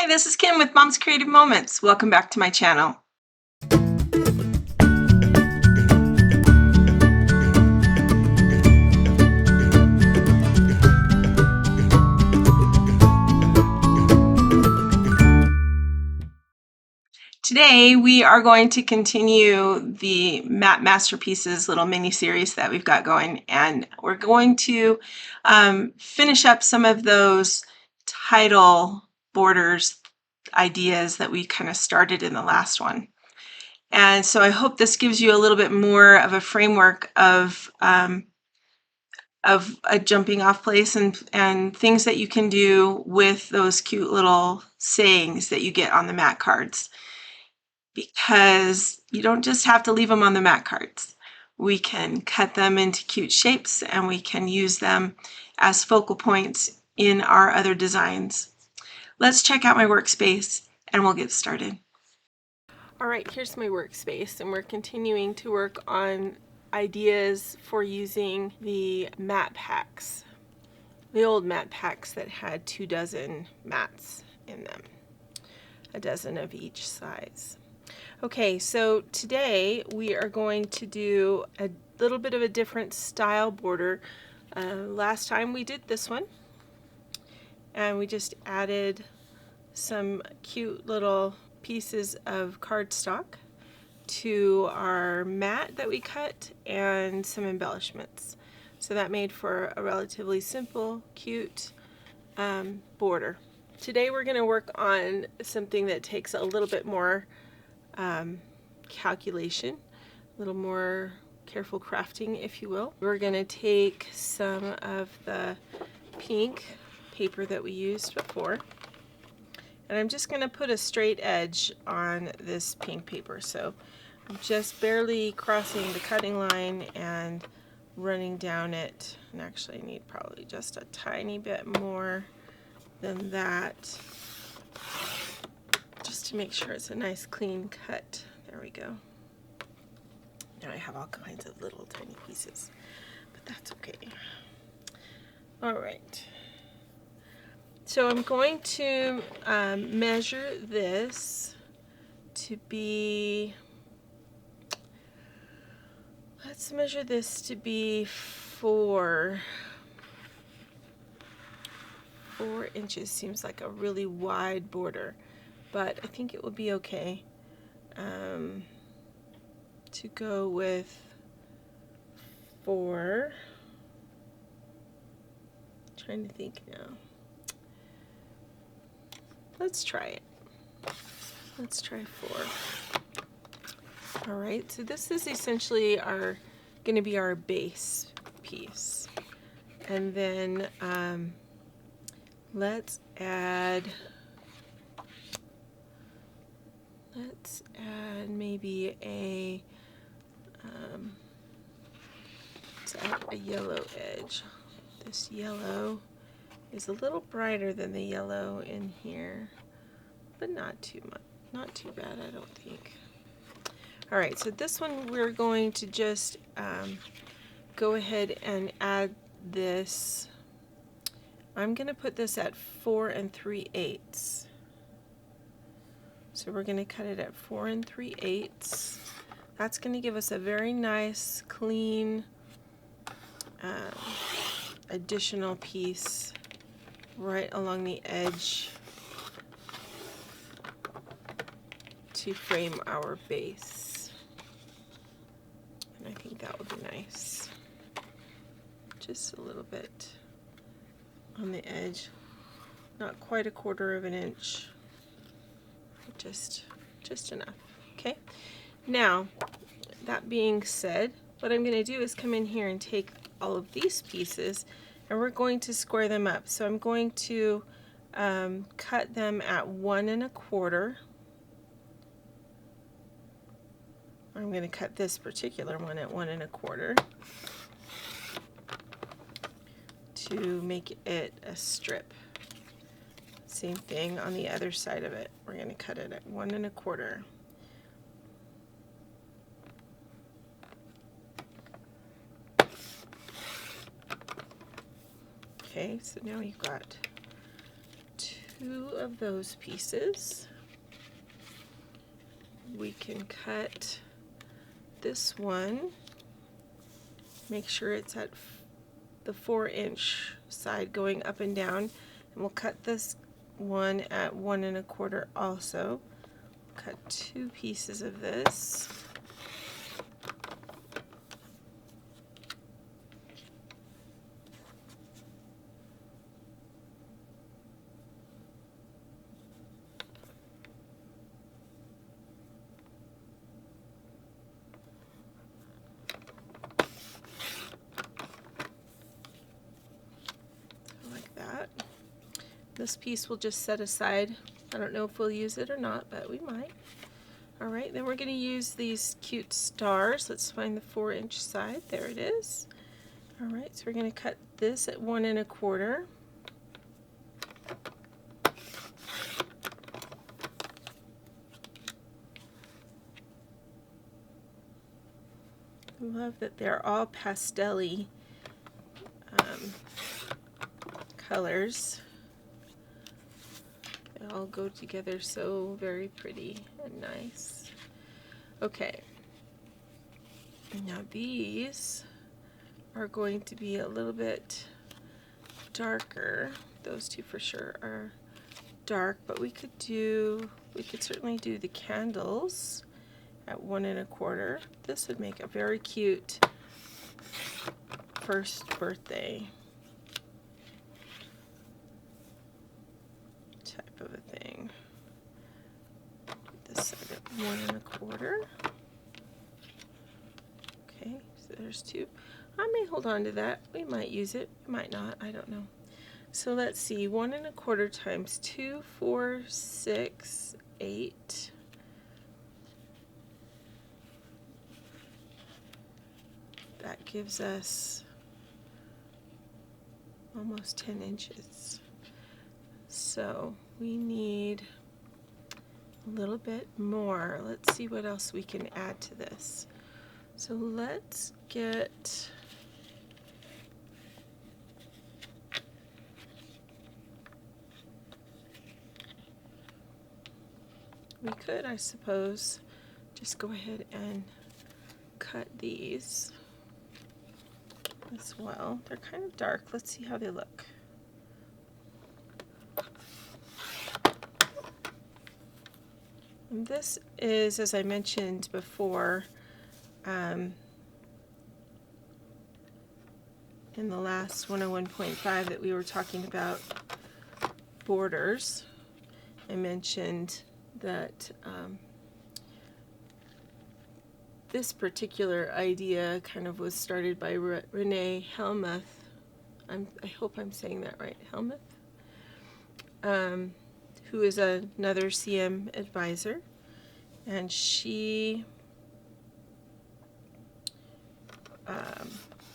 Hi, this is Kim with Mom's Creative Moments. Welcome back to my channel. Today we are going to continue the Matte Masterpieces little mini series that we've got going, and we're going to finish up some of those title borders ideas that we kind of started in the last one. And so I hope this gives you a little bit more of a framework of a jumping off place and things that you can do with those cute little sayings that you get on the mat cards. Because you don't just have to leave them on the mat cards. We can cut them into cute shapes and we can use them as focal points in our other designs. Let's check out my workspace and we'll get started. All right, here's my workspace, and we're continuing to work on ideas for using the mat packs. The old mat packs that had 24 mats in them, a dozen of each size. Okay, so today we are going to do a little bit of a different style border. Last time we did this one, and we just added some cute little pieces of cardstock to our mat that we cut and some embellishments. So that made for a relatively simple, cute border. Today we're going to work on something that takes a little bit more calculation, a little more careful crafting, if you will. We're going to take some of the pink paper that we used before, and I'm just going to put a straight edge on this pink paper. So I'm just barely crossing the cutting line and running down it, and actually I need probably just a tiny bit more than that, just to make sure it's a nice clean cut. There we go. Now I have all kinds of little tiny pieces, but that's okay. All right. So I'm going to measure this to be, let's measure this to be 4 inches. Seems like a really wide border, but I think it will be okay to go with 4. Trying to think now. Let's try it. Let's try 4. All right, so this is essentially going to be our base piece, and then let's add maybe let's add a yellow edge. This yellow is a little brighter than the yellow in here, but not too much, not too bad, I don't think. All right, so this one we're going to just go ahead and add this. I'm going to put this at 4 3/8. So we're going to cut it at 4 3/8. That's going to give us a very nice, clean, additional piece right along the edge to frame our base. And I think that would be nice. Just a little bit on the edge, not quite 1/4 inch, just enough. Okay, now that being said, what I'm going to do is come in here and take all of these pieces and we're going to square them up. So I'm going to cut them at 1 1/4. I'm going to cut this particular one at 1 1/4 to make it a strip. Same thing on the other side of it. We're going to cut it at 1 1/4. Okay, so now you've got 2 2 of those pieces. We can cut this one, make sure it's at the 4-inch side going up and down, and we'll cut this one at 1 1/4 also. Cut 2 pieces of this. This piece we'll just set aside. I don't know if we'll use it or not, but we might. Alright, then we're going to use these cute stars. Let's find the 4-inch side. There it is. Alright, so we're going to cut this at 1 1/4. I love that they're all pastel-y colors. They all go together so very pretty and nice. Okay, now these are going to be a little bit darker. Those two for sure are dark, but we could certainly do the candles at 1 1/4. This would make a very cute first birthday type of a thing. This side at 1 1/4. Okay, so there's 2. I may hold on to that. We might use it, we might not, I don't know. So let's see, 1 1/4 times 2, 4, 6, 8. That gives us almost 10 inches. So we need a little bit more. Let's see what else we can add to this. So let's get we could, I suppose, just go ahead and cut these as well. They're kind of dark. Let's see how they look. And this is, as I mentioned before, in the last 101.5 that we were talking about borders, I mentioned that this particular idea kind of was started by Renee Helmuth. I hope I'm saying that right, Helmuth, who is another CM advisor, and she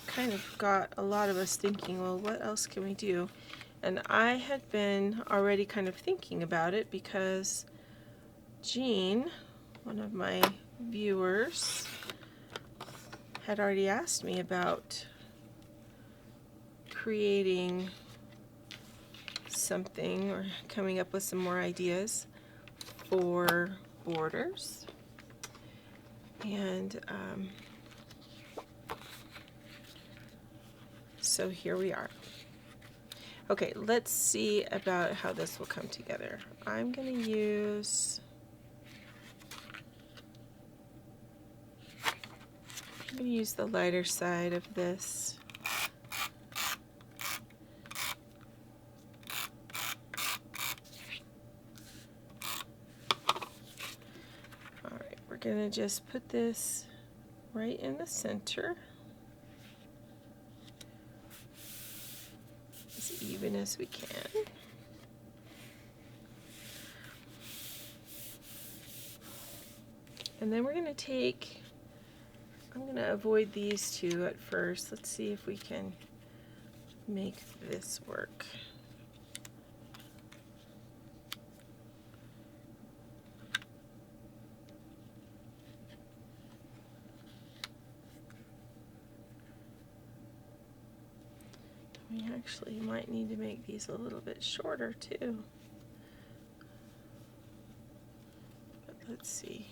kind of got a lot of us thinking, well, what else can we do? And I had been already kind of thinking about it because Jean, one of my viewers, had already asked me about creating something or coming up with some more ideas for borders. And so here we are. Okay, let's see about how this will come together. I'm going to use the lighter side of this. Alright, we're going to just put this right in the center, as even as we can. And then we're going to take, I'm going to avoid these two at first. Let's see if we can make this work. We actually might need to make these a little bit shorter too. Let's see.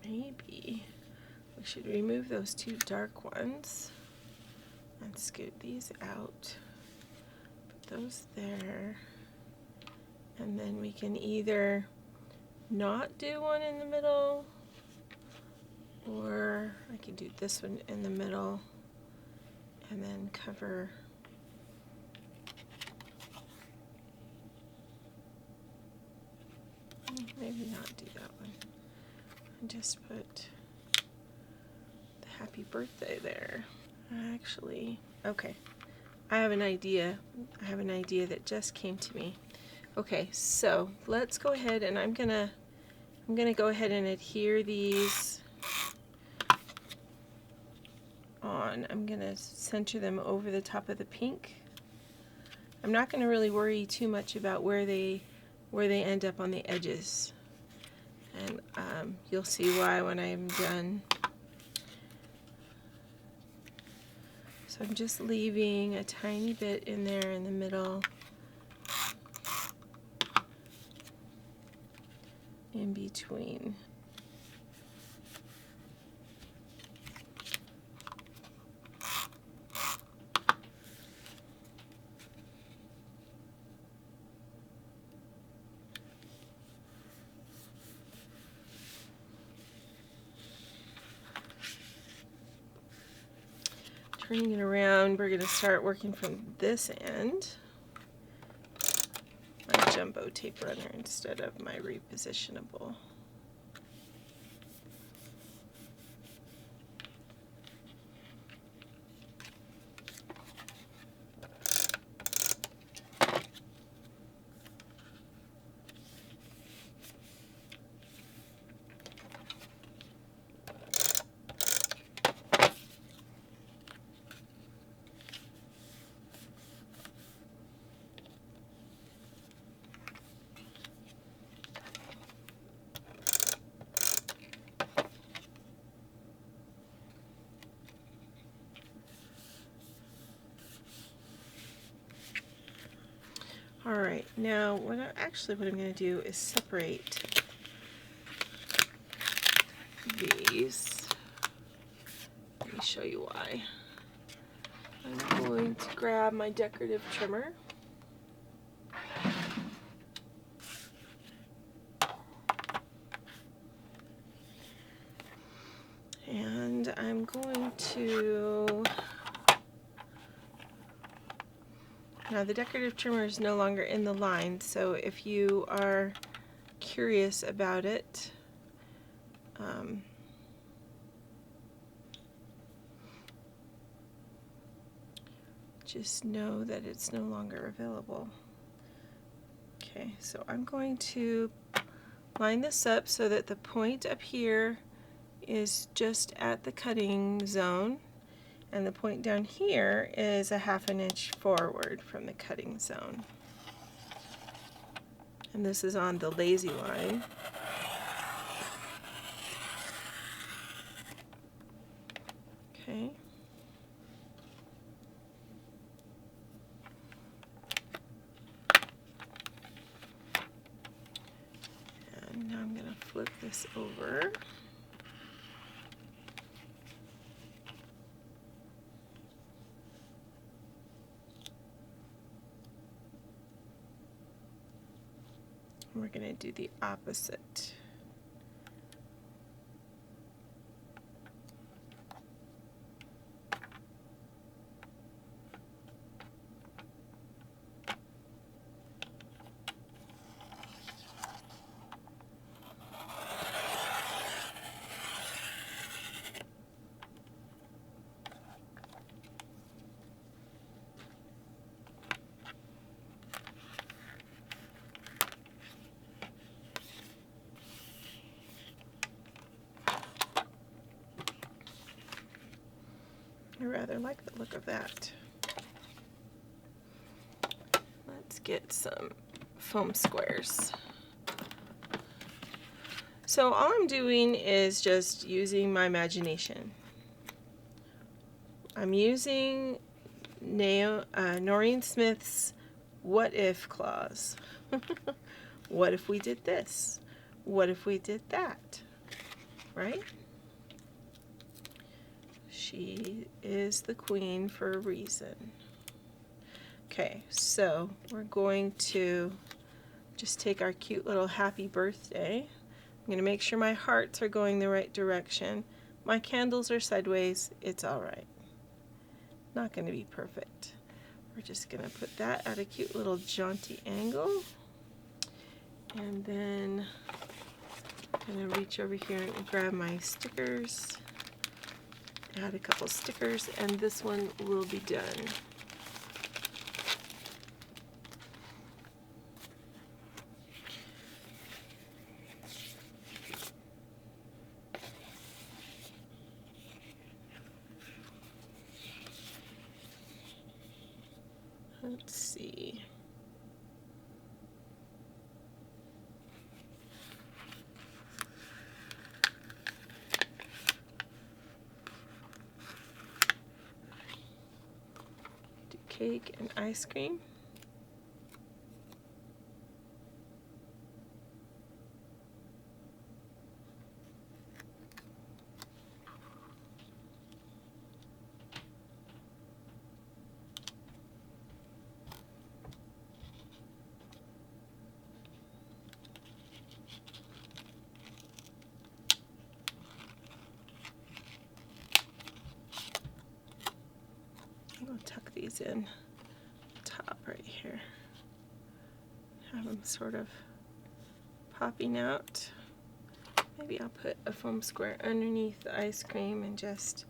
Maybe we should remove those two dark ones and scoot these out. Put those there. And then we can either not do one in the middle, or I can do this one in the middle and then cover maybe not do that one. And just put the happy birthday there. Actually, okay. I have an idea. I have an idea that just came to me. Okay, so let's go ahead and I'm gonna go ahead and adhere these on. I'm gonna center them over the top of the pink. I'm not gonna really worry too much about where they end up on the edges. And you'll see why when I'm done. So I'm just leaving a tiny bit in there in the middle, in between. Turning it around, we're going to start working from this end. My jumbo tape runner instead of my repositionable. Alright, now what I'm going to do is separate these. Let me show you why. I'm going to grab my decorative trimmer. And I'm going to... Now the decorative trimmer is no longer in the line, so if you are curious about it, just know that it's no longer available. Okay, so I'm going to line this up so that the point up here is just at the cutting zone, and the point down here is a ½ inch forward from the cutting zone. And this is on the lazy line. Okay. And now I'm going to flip this over. We're going to do the opposite. rather like the look of that. Let's get some foam squares. So all I'm doing is just using my imagination. I'm using Noreen Smith's what if clause. What if we did this? What if we did that? Right? She is the queen for a reason. Okay, so we're going to just take our cute little happy birthday. I'm going to make sure my hearts are going the right direction. My candles are sideways. It's all right. Not going to be perfect. We're just going to put that at a cute little jaunty angle. And then I'm going to reach over here and grab my stickers. Add a couple stickers, and this one will be done. Let's see. Do cake and ice cream. I'll tuck these in top right here. Have them sort of popping out. Maybe I'll put a foam square underneath the ice cream and just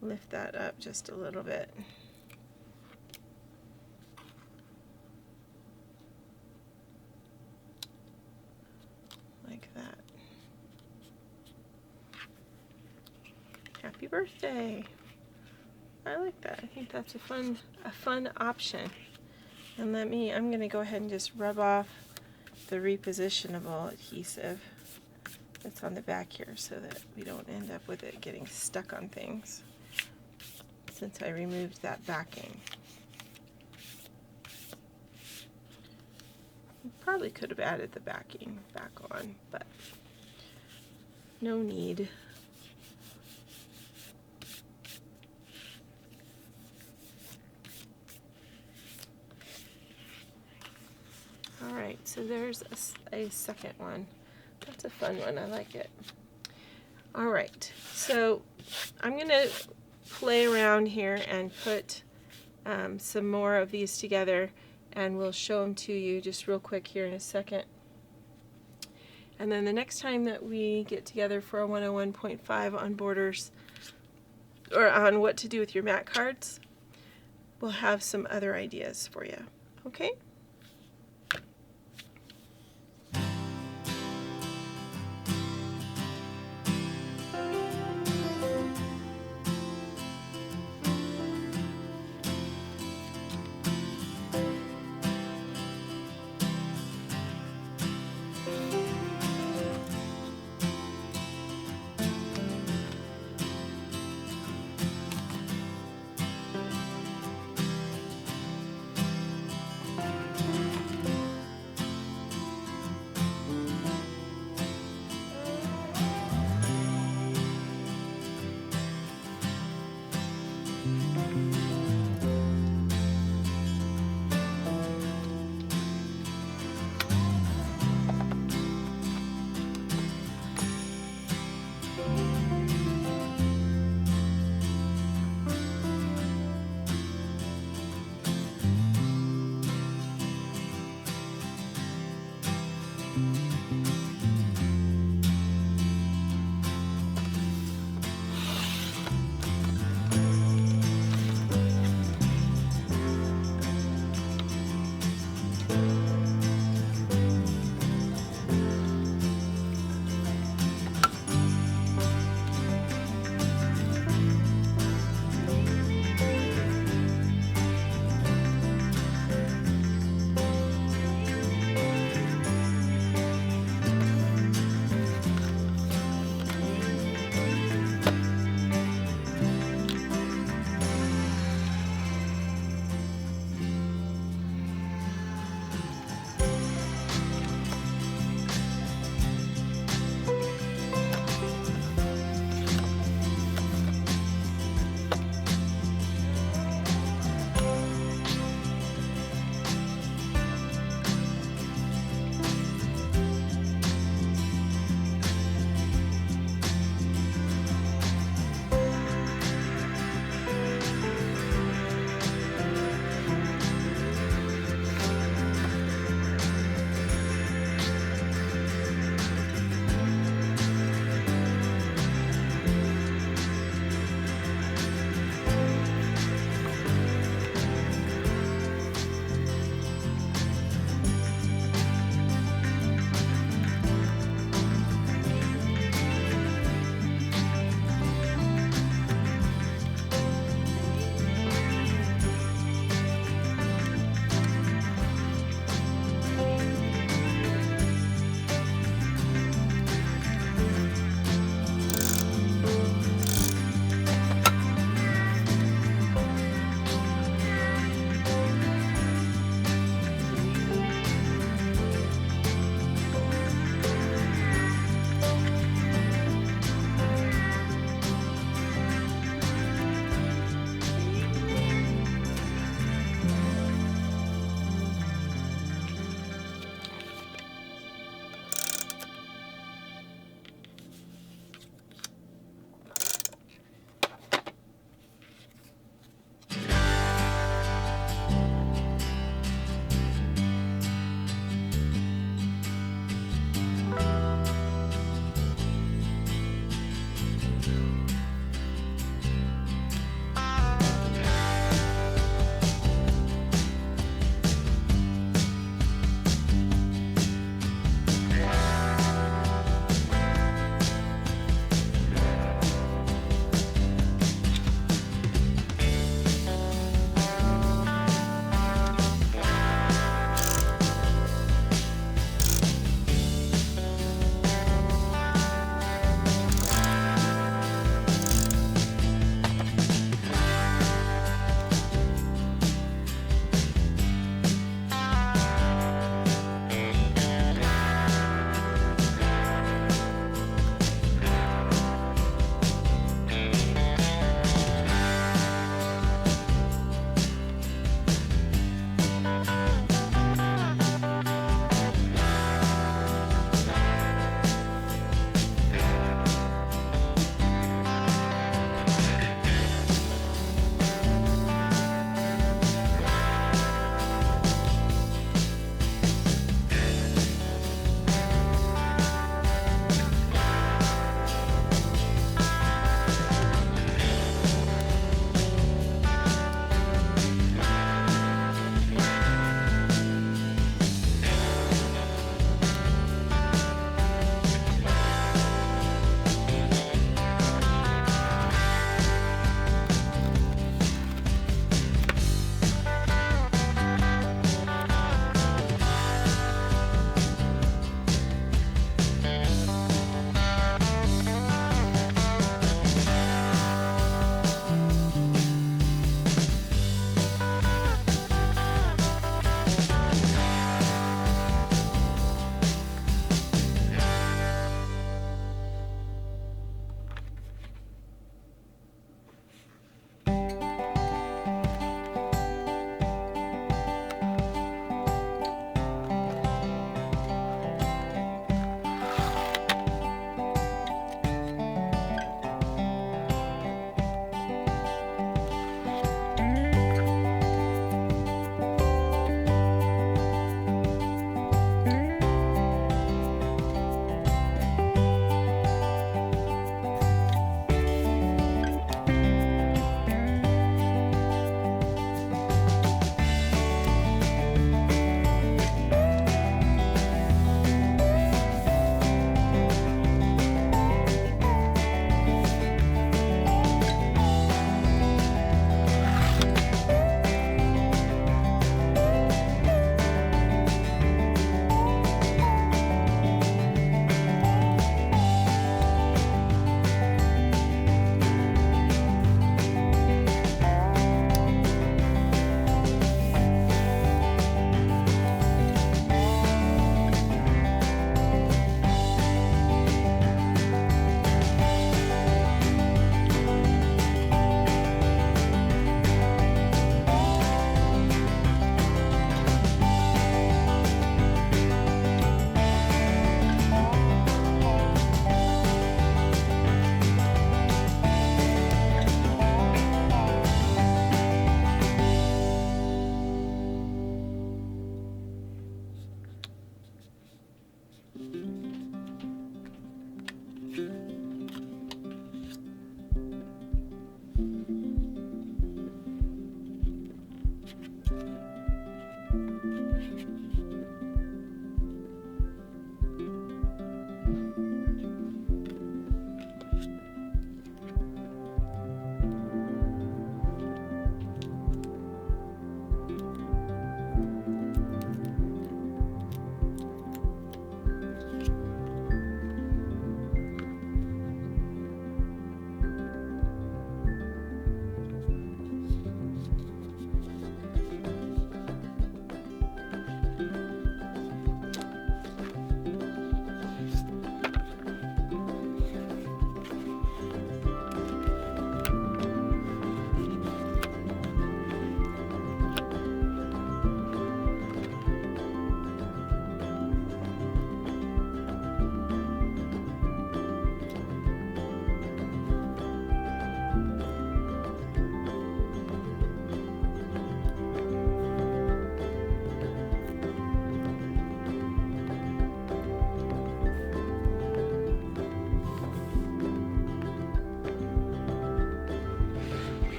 lift that up just a little bit. Like that. Happy birthday! I like that. I think that's a fun option. And I'm going to go ahead and just rub off the repositionable adhesive that's on the back here so that we don't end up with it getting stuck on things, since I removed that backing. Probably could have added the backing back on, but no need. Alright, so there's a second one. That's a fun one. I like it. Alright, so I'm going to play around here and put some more of these together, and we'll show them to you just real quick here in a second. And then the next time that we get together for a 101.5 on borders, or on what to do with your mat cards, we'll have some other ideas for you. Okay?